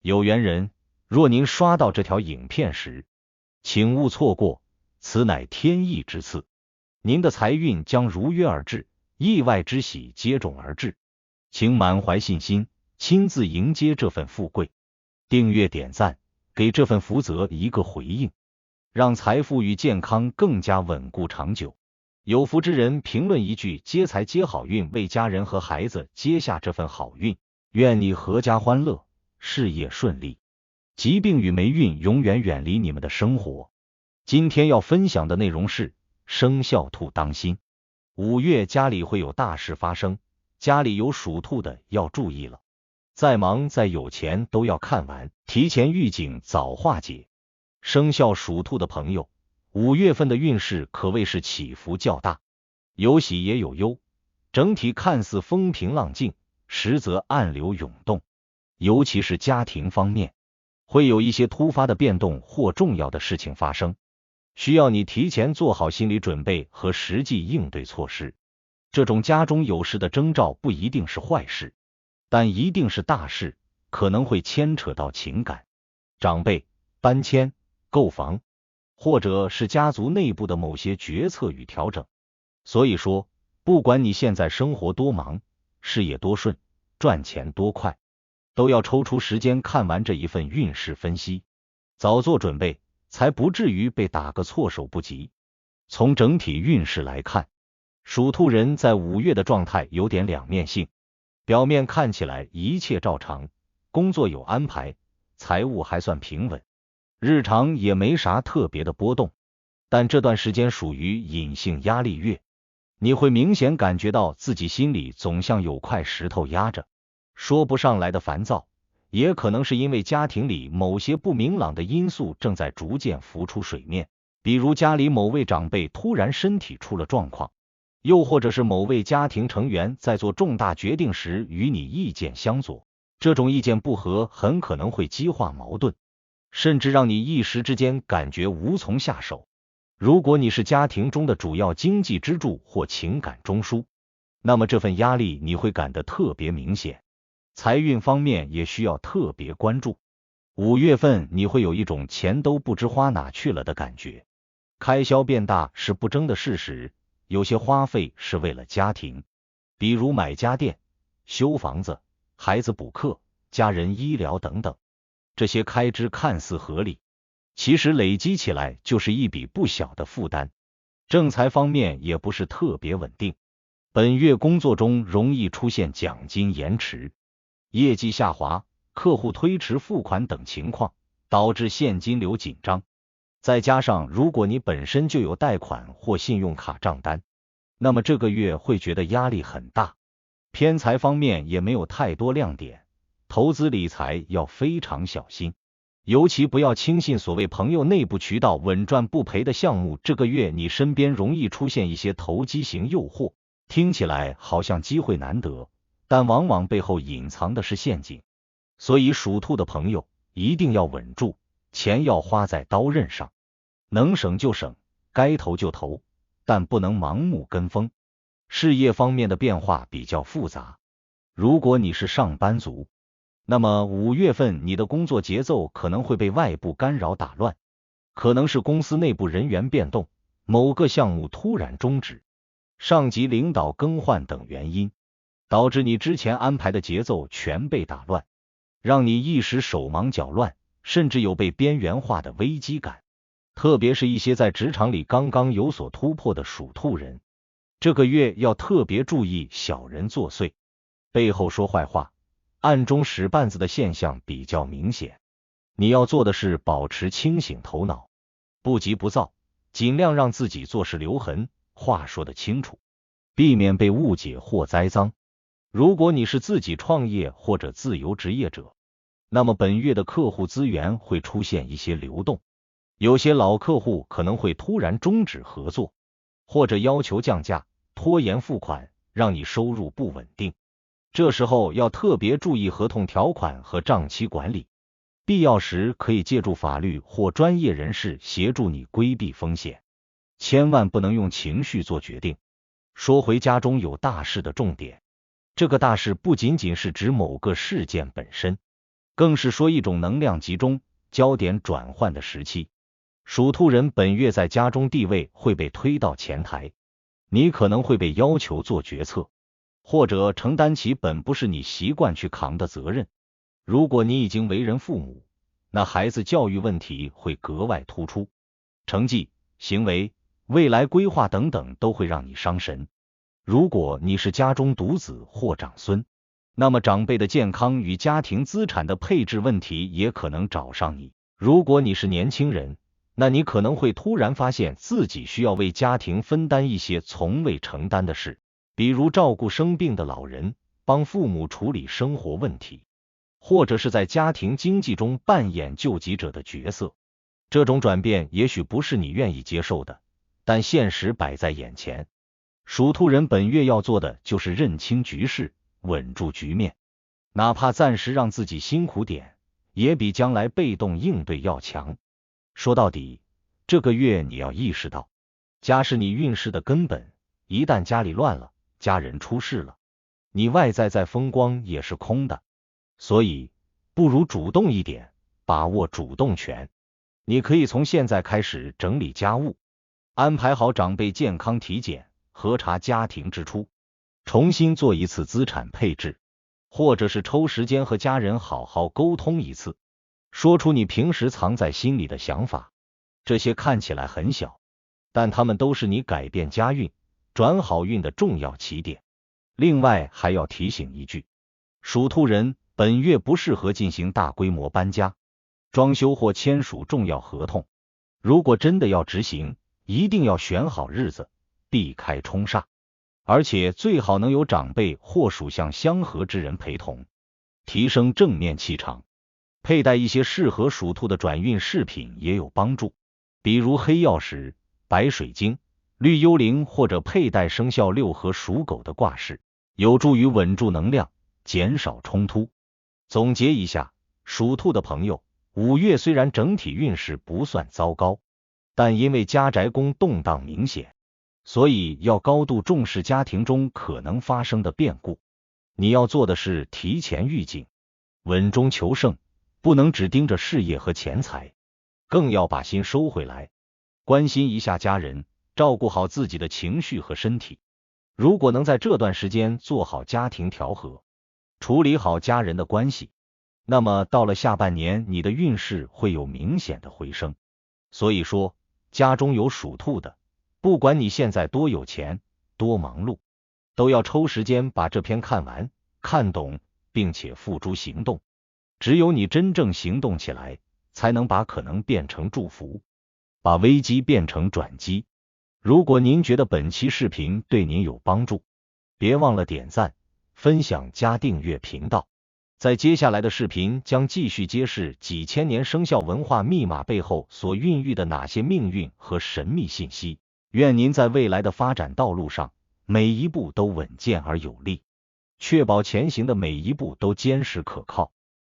有缘人，若您刷到这条影片时，请勿错过，此乃天意之赐，您的财运将如约而至，意外之喜接踵而至，请满怀信心，亲自迎接这份富贵。订阅点赞，给这份福泽一个回应，让财富与健康更加稳固长久。有福之人评论一句接财接好运，为家人和孩子接下这份好运，愿你阖家欢乐，事业顺利，疾病与霉运永远远离你们的生活。今天要分享的内容是生肖兔当心，5月家里会有大事发生，家里有属兔的要注意了，再忙再有钱都要看完，提前预警早化解。生肖属兔的朋友，5月份的运势可谓是起伏较大，有喜也有忧，整体看似风平浪静，实则暗流涌动。尤其是家庭方面，会有一些突发的变动或重要的事情发生，需要你提前做好心理准备和实际应对措施。这种家中有事的征兆不一定是坏事，但一定是大事，可能会牵扯到情感、长辈、搬迁、购房，或者是家族内部的某些决策与调整。所以说，不管你现在生活多忙，事业多顺，赚钱多快，都要抽出时间看完这一份运势分析，早做准备，才不至于被打个措手不及。从整体运势来看，属兔人在5月的状态有点两面性，表面看起来一切照常，工作有安排，财务还算平稳，日常也没啥特别的波动，但这段时间属于隐性压力月，你会明显感觉到自己心里总像有块石头压着，说不上来的烦躁，也可能是因为家庭里某些不明朗的因素正在逐渐浮出水面，比如家里某位长辈突然身体出了状况，又或者是某位家庭成员在做重大决定时与你意见相左，这种意见不合很可能会激化矛盾，甚至让你一时之间感觉无从下手。如果你是家庭中的主要经济支柱或情感中枢，那么这份压力你会感得特别明显。财运方面也需要特别关注，5月份你会有一种钱都不知花哪去了的感觉，开销变大是不争的事实，有些花费是为了家庭，比如买家电、修房子、孩子补课、家人医疗等等，这些开支看似合理，其实累积起来就是一笔不小的负担。正财方面也不是特别稳定，本月工作中容易出现奖金延迟、业绩下滑、客户推迟付款等情况，导致现金流紧张。再加上如果你本身就有贷款或信用卡账单，那么这个月会觉得压力很大。偏财方面也没有太多亮点，投资理财要非常小心，尤其不要轻信所谓朋友内部渠道稳赚不赔的项目。这个月你身边容易出现一些投机型诱惑，听起来好像机会难得，但往往背后隐藏的是陷阱。所以属兔的朋友一定要稳住，钱要花在刀刃上，能省就省，该投就投，但不能盲目跟风。事业方面的变化比较复杂，如果你是上班族，那么5月份你的工作节奏可能会被外部干扰打乱，可能是公司内部人员变动，某个项目突然终止，上级领导更换等原因，导致你之前安排的节奏全被打乱，让你一时手忙脚乱，甚至有被边缘化的危机感。特别是一些在职场里刚刚有所突破的属兔人，这个月要特别注意小人作祟，背后说坏话，暗中使绊子的现象比较明显。你要做的是保持清醒头脑，不急不躁，尽量让自己做事留痕，话说得清楚，避免被误解或栽赃。如果你是自己创业或者自由职业者，那么本月的客户资源会出现一些流动，有些老客户可能会突然终止合作，或者要求降价、拖延付款，让你收入不稳定。这时候要特别注意合同条款和账期管理，必要时可以借助法律或专业人士协助你规避风险，千万不能用情绪做决定。说回家中有大事的重点，这个大事不仅仅是指某个事件本身，更是说一种能量集中、焦点转换的时期。属兔人本月在家中地位会被推到前台，你可能会被要求做决策，或者承担起本不是你习惯去扛的责任。如果你已经为人父母，那孩子教育问题会格外突出，成绩、行为、未来规划等等都会让你伤神。如果你是家中独子或长孙，那么长辈的健康与家庭资产的配置问题也可能找上你。如果你是年轻人，那你可能会突然发现自己需要为家庭分担一些从未承担的事，比如照顾生病的老人，帮父母处理生活问题，或者是在家庭经济中扮演救济者的角色。这种转变也许不是你愿意接受的，但现实摆在眼前。属兔人本月要做的就是认清局势，稳住局面，哪怕暂时让自己辛苦点，也比将来被动应对要强。说到底，这个月你要意识到，家是你运势的根本，一旦家里乱了，家人出事了，你外在再风光也是空的。所以，不如主动一点，把握主动权。你可以从现在开始整理家务，安排好长辈健康体检，核查家庭支出，重新做一次资产配置，或者是抽时间和家人好好沟通一次，说出你平时藏在心里的想法。这些看起来很小，但它们都是你改变家运、转好运的重要起点。另外还要提醒一句，属兔人本月不适合进行大规模搬家、装修或签署重要合同。如果真的要执行，一定要选好日子，避开冲煞，而且最好能有长辈或属相相合之人陪同，提升正面气场。佩戴一些适合属兔的转运饰品也有帮助，比如黑曜石、白水晶、绿幽灵，或者佩戴生肖6和属狗的挂饰，有助于稳住能量，减少冲突。总结一下，属兔的朋友，5月虽然整体运势不算糟糕，但因为家宅宫动荡明显，所以要高度重视家庭中可能发生的变故。你要做的是提前预警，稳中求胜，不能只盯着事业和钱财，更要把心收回来，关心一下家人，照顾好自己的情绪和身体。如果能在这段时间做好家庭调和，处理好家人的关系，那么到了下半年，你的运势会有明显的回升。所以说，家中有属兔的，不管你现在多有钱、多忙碌，都要抽时间把这篇看完、看懂，并且付诸行动。只有你真正行动起来，才能把可能变成祝福，把危机变成转机。如果您觉得本期视频对您有帮助，别忘了点赞、分享加订阅频道。在接下来的视频将继续揭示几千年生肖文化密码背后所孕育的哪些命运和神秘信息。愿您在未来的发展道路上，每一步都稳健而有力，确保前行的每一步都坚实可靠。